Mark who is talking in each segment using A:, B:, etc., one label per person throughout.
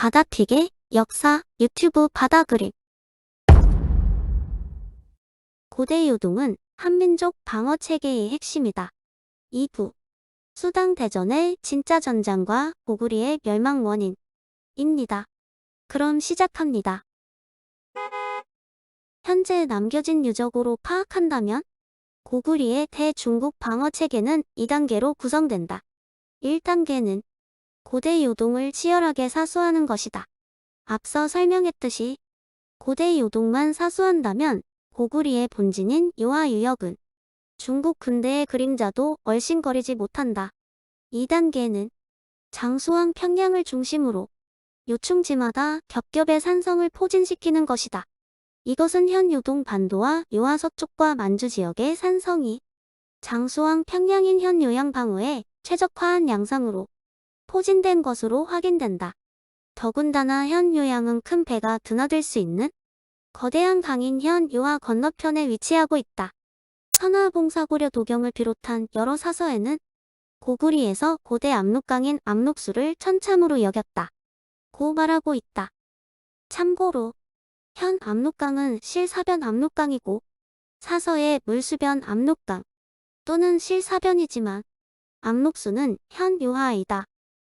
A: 바다피게 역사 유튜브 바다그림. 고대 요동은 한민족 방어 체계의 핵심이다. 2부 수당 대전의 진짜 전장과 고구리의 멸망 원인입니다. 그럼 시작합니다. 현재 남겨진 유적으로 파악한다면 고구리의 대중국 방어 체계는 2단계로 구성된다. 1단계는 고대 요동을 치열하게 사수하는 것이다. 앞서 설명했듯이 고대 요동만 사수한다면 고구리의 본진인 요하 유역은 중국 군대의 그림자도 얼씬거리지 못한다. 2단계는 장수왕 평양을 중심으로 요충지마다 겹겹의 산성을 포진시키는 것이다. 이것은 현 요동 반도와 요하 서쪽과 만주 지역의 산성이 장수왕 평양인 현 요양 방어에 최적화한 양상으로 포진된 것으로 확인된다. 더군다나 현 요양은 큰 배가 드나들 수 있는 거대한 강인 현 요하 건너편에 위치하고 있다. 선화봉사고려 도경을 비롯한 여러 사서에는 고구리에서 고대 압록강인 압록수를 천참으로 여겼다 고 말하고 있다. 참고로 현 압록강은 실사변 압록강이고 사서의 물수변 압록강 또는 실사변이지만 압록수는 현 요하이다.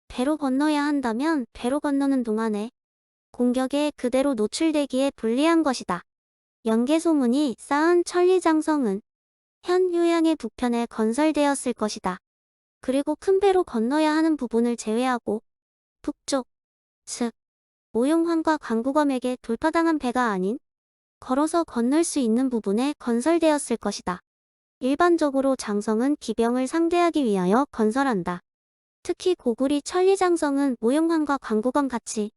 A: 배로 건너야 한다면 배로 건너는 동안에 공격에 그대로 노출되기에 불리한 것이다. 연개소문이 쌓은 천리장성은 현 요양의 북편에 건설되었을 것이다. 그리고 큰 배로 건너야 하는 부분을 제외하고 북쪽, 즉 모용환과 광구검에게 돌파당한 배가 아닌 걸어서 건널 수 있는 부분에 건설되었을 것이다. 일반적으로 장성은 기병을 상대하기 위하여 건설한다. 특히 고구리 천리장성은 모용환과 광구검 같이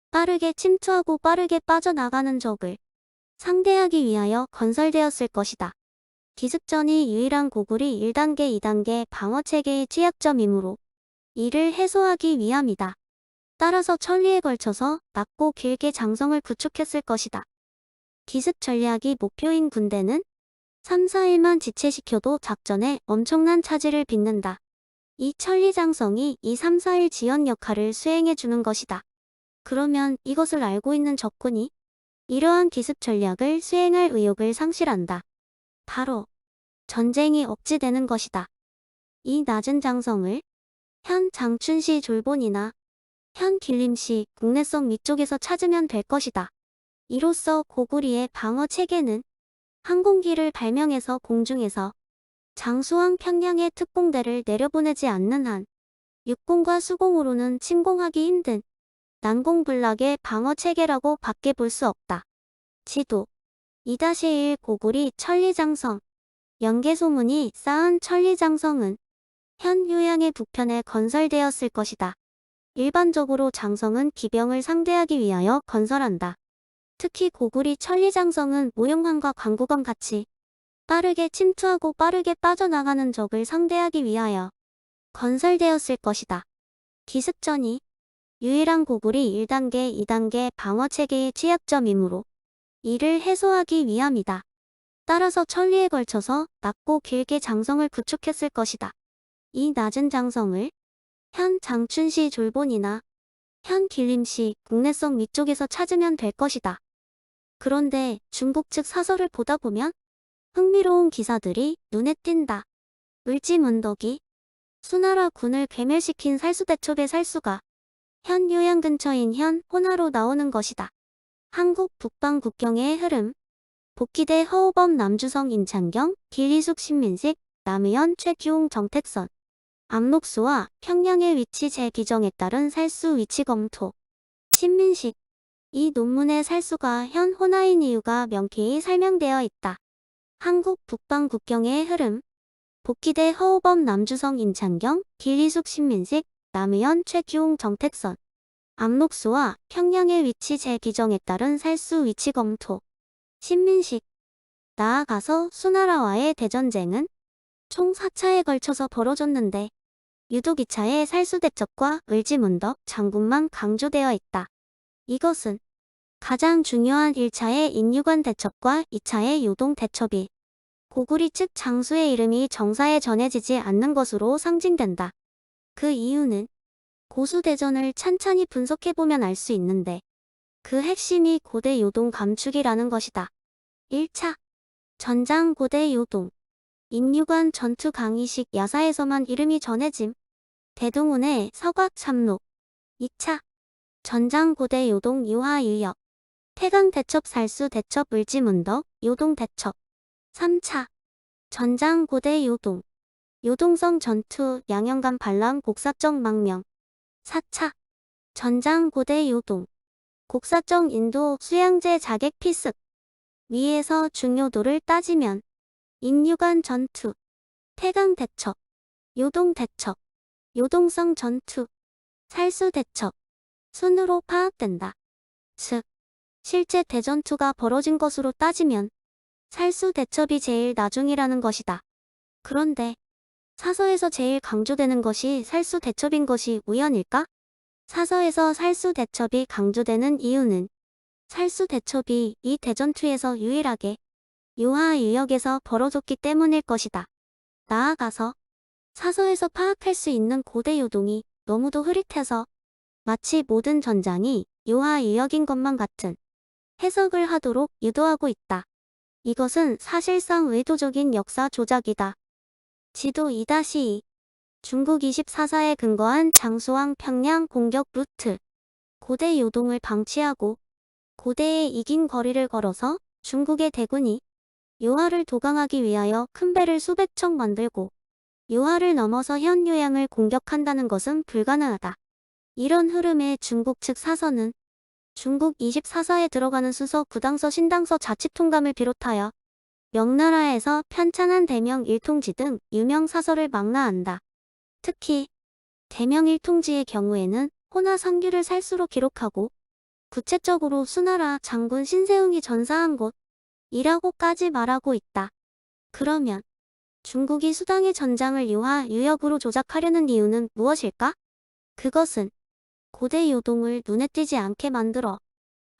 A: 빠르게 침투하고 빠르게 빠져나가는 적을 상대하기 위하여 건설되었을 것이다. 기습전이 유일한 고구리 1단계, 2단계 방어체계의 취약점이므로 이를 해소하기 위함이다. 따라서 천리에 걸쳐서 낮고 길게 장성을 구축했을 것이다. 기습 전략이 목표인 군대는 3, 4일만 지체시켜도 작전에 엄청난 차질을 빚는다. 이 천리장성이 2, 3, 4일 지연 역할을 수행해주는 것이다. 그러면 이것을 알고 있는 적군이 이러한 기습 전략을 수행할 의욕을 상실한다. 바로 전쟁이 억지되는 것이다. 이 낮은 장성을 현 장춘시 졸본이나 현 길림시 국내성 위쪽에서 찾으면 될 것이다. 이로써 고구리의 방어 체계는 항공기를 발명해서 공중에서 장수왕 평양의 특공대를 내려보내지 않는 한 육공과 수공으로는 침공하기 힘든 난공불락의 방어 체계라고 밖에 볼 수 없다. 지도 2-1 고구리 천리장성 연개소문이 쌓은 천리장성은 현 요양의 북편에 건설되었을 것이다. 일반적으로 장성은 기병을 상대하기 위하여 건설한다. 특히 고구리 천리장성은 모용환과 광구검 같이 빠르게 침투하고 빠르게 빠져나가는 적을 상대하기 위하여 건설되었을 것이다. 기습전이 유일한 고구리 1단계, 2단계 방어체계의 취약점이므로 이를 해소하기 위함이다. 따라서 천리에 걸쳐서 낮고 길게 장성을 구축했을 것이다. 이 낮은 장성을 현 장춘시 졸본이나 현 길림시 국내성 위쪽에서 찾으면 될 것이다. 그런데 중국 측 사설을 보다 보면 흥미로운 기사들이 눈에 띈다. 을지문덕이 수나라 군을 괴멸시킨 살수대첩의 살수가 현 요양 근처인 현 호나로 나오는 것이다. 한국 북방 국경의 흐름 복기대 허우범 남주성 임창경 길리숙 신민식 남의현 최규홍 정택선 압록수와 평양의 위치 재기정에 따른 살수 위치 검토 신민식 이 논문의 살수가 현 호나인 이유가 명쾌히 설명되어 있다. 한국 북방 국경의 흐름 복기대 허우범 남주성 임창경 길리숙 신민식 남의현 최규홍 정택선 압록수와 평양의 위치 재기정에 따른 살수 위치 검토 신민식 나아가서 수나라와의 대전쟁은 총 4차에 걸쳐서 벌어졌는데 유독 2차의 살수대첩과 을지문덕 장군만 강조되어 있다. 이것은 가장 중요한 1차의 인유관 대첩과 2차의 요동 대첩이 고구리 측 장수의 이름이 정사에 전해지지 않는 것으로 상징된다. 그 이유는 고수대전을 찬찬히 분석해보면 알 수 있는데 그 핵심이 고대 요동 감축이라는 것이다. 1차. 전장 고대 요동. 인류관 전투 강의식 야사에서만 이름이 전해짐. 대동운의 서곽 참록. 2차. 전장 고대 요동 유하유역. 태강 대첩 살수 대첩 을지문덕 요동 대첩. 3차. 전장 고대 요동. 요동성 전투 양영간 반란 곡사적 망명. 4차. 전장 고대 요동. 곡사적 인도 수양제 자객 피습. 위에서 중요도를 따지면 인류간 전투, 태강 대첩, 요동 대첩, 요동성 전투, 살수 대첩, 순으로 파악된다. 즉, 실제 대전투가 벌어진 것으로 따지면 살수 대첩이 제일 나중이라는 것이다. 그런데 사서에서 제일 강조되는 것이 살수 대첩인 것이 우연일까? 사서에서 살수 대첩이 강조되는 이유는 살수 대첩이 이 대전투에서 유일하게 유하유역에서 벌어졌기 때문일 것이다. 나아가서 사서에서 파악할 수 있는 고대 요동이 너무도 흐릿해서 마치 모든 전장이 유하유역인 것만 같은 해석을 하도록 유도하고 있다. 이것은 사실상 의도적인 역사 조작이다. 지도 2-2 중국 24사에 근거한 장수왕 평양 공격 루트. 고대 요동을 방치하고 고대에 이긴 거리를 걸어서 중국의 대군이 유하를 도강하기 위하여 큰 배를 수백 척 만들고 유하를 넘어서 현유양을 공격한다는 것은 불가능하다. 이런 흐름에 중국 측 사서는 중국 24사에 들어가는 수서, 구당서, 신당서, 자치통감을 비롯하여 명나라에서 편찬한 대명 일통지 등 유명 사서를 망라한다. 특히 대명 일통지의 경우에는 호나 상규를 살수로 기록하고 구체적으로 수나라 장군 신세웅이 전사한 곳이라고까지 말하고 있다. 그러면 중국이 수당의 전장을 유하, 유역으로 조작하려는 이유는 무엇일까? 그것은 고대 요동을 눈에 띄지 않게 만들어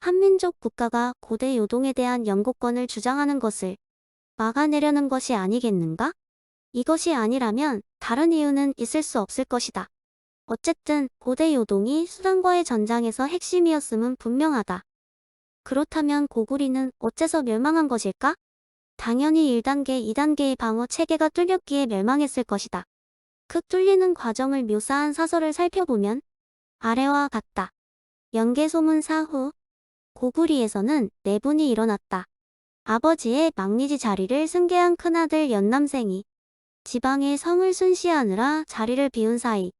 A: 한민족 국가가 고대 요동에 대한 영고권을 주장하는 것을 막아내려는 것이 아니겠는가? 이것이 아니라면 다른 이유는 있을 수 없을 것이다. 어쨌든 고대 요동이 수단과의 전장에서 핵심이었음은 분명하다. 그렇다면 고구리는 어째서 멸망한 것일까? 당연히 1단계, 2단계의 방어 체계가 뚫렸기에 멸망했을 것이다. 그 뚫리는 과정을 묘사한 사설을 살펴보면 아래와 같다. 연개소문 사후 고구리에서는 내분이 일어났다. 아버지의 막리지 자리를 승계한 큰아들 연남생이 지방의 성을 순시하느라 자리를 비운 사이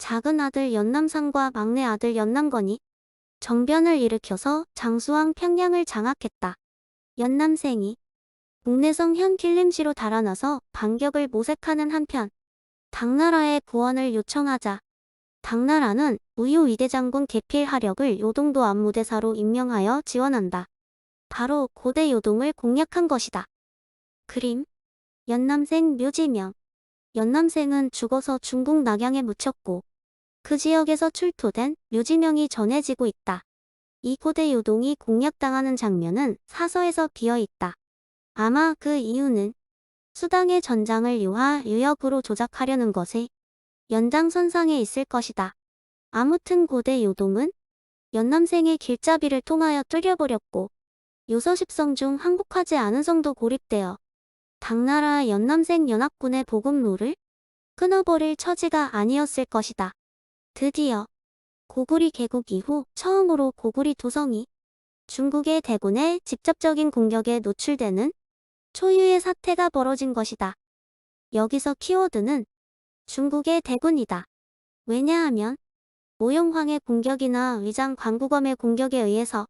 A: 작은 아들 연남상과 막내 아들 연남건이 정변을 일으켜서 장수왕 평양을 장악했다. 연남생이 국내성 현길림시로 달아나서 반격을 모색하는 한편 당나라의 구원을 요청하자 당나라는 우유 위대장군 계필하력을 요동도 안무대사로 임명하여 지원한다. 바로 고대 요동을 공략한 것이다. 그림 연남생 묘지명. 연남생은 죽어서 중국 낙양에 묻혔고 그 지역에서 출토된 묘지명이 전해지고 있다. 이 고대 요동이 공략당하는 장면은 사서에서 비어있다. 아마 그 이유는 수당의 전장을 유하, 유역으로 조작하려는 것의 연장선상에 있을 것이다. 아무튼 고대 요동은 연남생의 길잡이를 통하여 뚫려버렸고 요서10성 중 항복하지 않은 성도 고립되어 당나라 연남생 연합군의 보급로를 끊어버릴 처지가 아니었을 것이다. 드디어 고구리 개국 이후 처음으로 고구리 도성이 중국의 대군의 직접적인 공격에 노출되는 초유의 사태가 벌어진 것이다. 여기서 키워드는 중국의 대군이다. 왜냐하면 모용황의 공격이나 위장 광구검의 공격에 의해서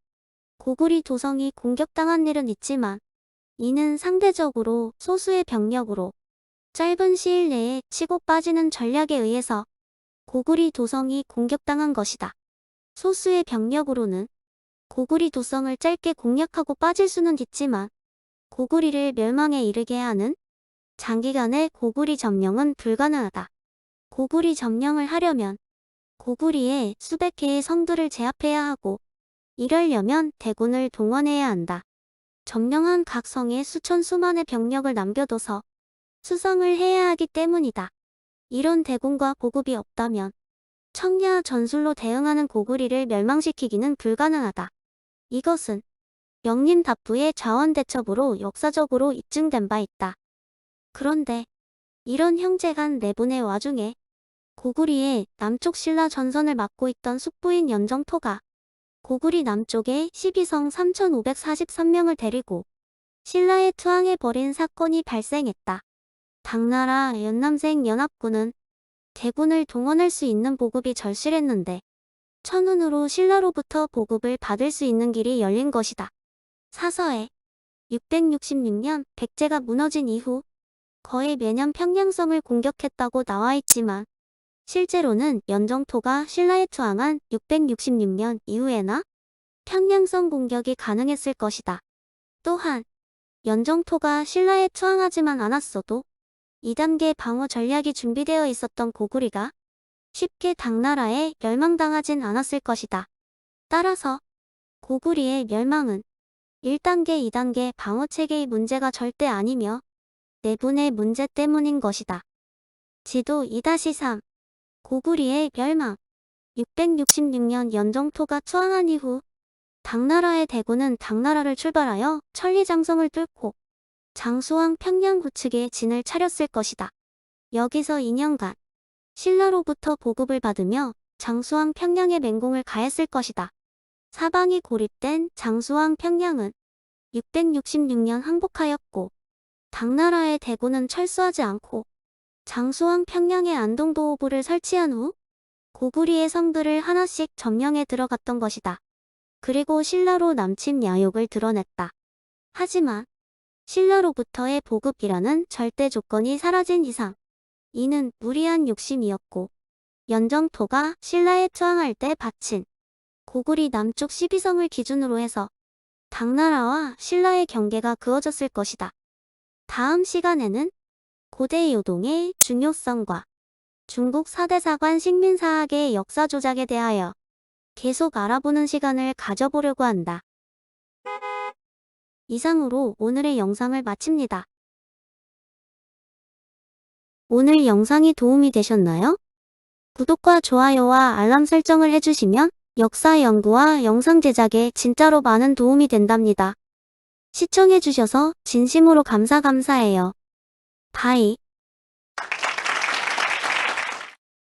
A: 고구리 도성이 공격당한 일은 있지만 이는 상대적으로 소수의 병력으로 짧은 시일 내에 치고 빠지는 전략에 의해서 고구리 도성이 공격당한 것이다. 소수의 병력으로는 고구리 도성을 짧게 공략하고 빠질 수는 있지만 고구리를 멸망에 이르게 하는 장기간의 고구리 점령은 불가능하다. 고구리 점령을 하려면 고구리에 수백 개의 성들을 제압해야 하고 이러려면 대군을 동원해야 한다. 점령한 각 성에 수천 수만의 병력을 남겨둬서 수성을 해야 하기 때문이다. 이런 대군과 보급이 없다면 청야 전술로 대응하는 고구리를 멸망시키기는 불가능하다. 이것은 명림답부의 자원대첩으로 역사적으로 입증된 바 있다. 그런데 이런 형제 간 내분의 와중에 고구리의 남쪽 신라 전선을 맡고 있던 숙부인 연정토가 고구리 남쪽에 12성 3,543명을 데리고 신라에 투항해버린 사건이 발생했다. 당나라 연남생 연합군은 대군을 동원할 수 있는 보급이 절실했는데 천운으로 신라로부터 보급을 받을 수 있는 길이 열린 것이다. 사서에 666년 백제가 무너진 이후 거의 매년 평양성을 공격했다고 나와 있지만 실제로는 연정토가 신라에 투항한 666년 이후에나 평양성 공격이 가능했을 것이다. 또한 연정토가 신라에 투항하지만 않았어도 2단계 방어 전략이 준비되어 있었던 고구리가 쉽게 당나라에 멸망당하진 않았을 것이다. 따라서 고구리의 멸망은 1단계, 2단계 방어체계의 문제가 절대 아니며 내분의 문제 때문인 것이다. 지도 2-3 고구리의 멸망 666년 연정토가 투항한 이후 당나라의 대군은 당나라를 출발하여 천리장성을 뚫고 장수왕 평양 구축에 진을 차렸을 것이다. 여기서 2년간 신라로부터 보급을 받으며 장수왕 평양의 맹공을 가했을 것이다. 사방이 고립된 장수왕 평양은 666년 항복하였고 당나라의 대군은 철수하지 않고 장수왕 평양에 안동도호부를 설치한 후 고구리의 성들을 하나씩 점령해 들어갔던 것이다. 그리고 신라로 남침 야욕을 드러냈다. 하지만 신라로부터의 보급이라는 절대 조건이 사라진 이상 이는 무리한 욕심이었고 연정토가 신라에 투항할 때 바친 고구리 남쪽 12성을 기준으로 해서 당나라와 신라의 경계가 그어졌을 것이다. 다음 시간에는 고대 요동의 중요성과 중국 4대 사관 식민사학의 역사 조작에 대하여 계속 알아보는 시간을 가져보려고 한다. 이상으로 오늘의 영상을 마칩니다. 오늘 영상이 도움이 되셨나요? 구독과 좋아요와 알람 설정을 해주시면 역사 연구와 영상 제작에 진짜로 많은 도움이 된답니다. 시청해주셔서 진심으로 감사해요. 바이.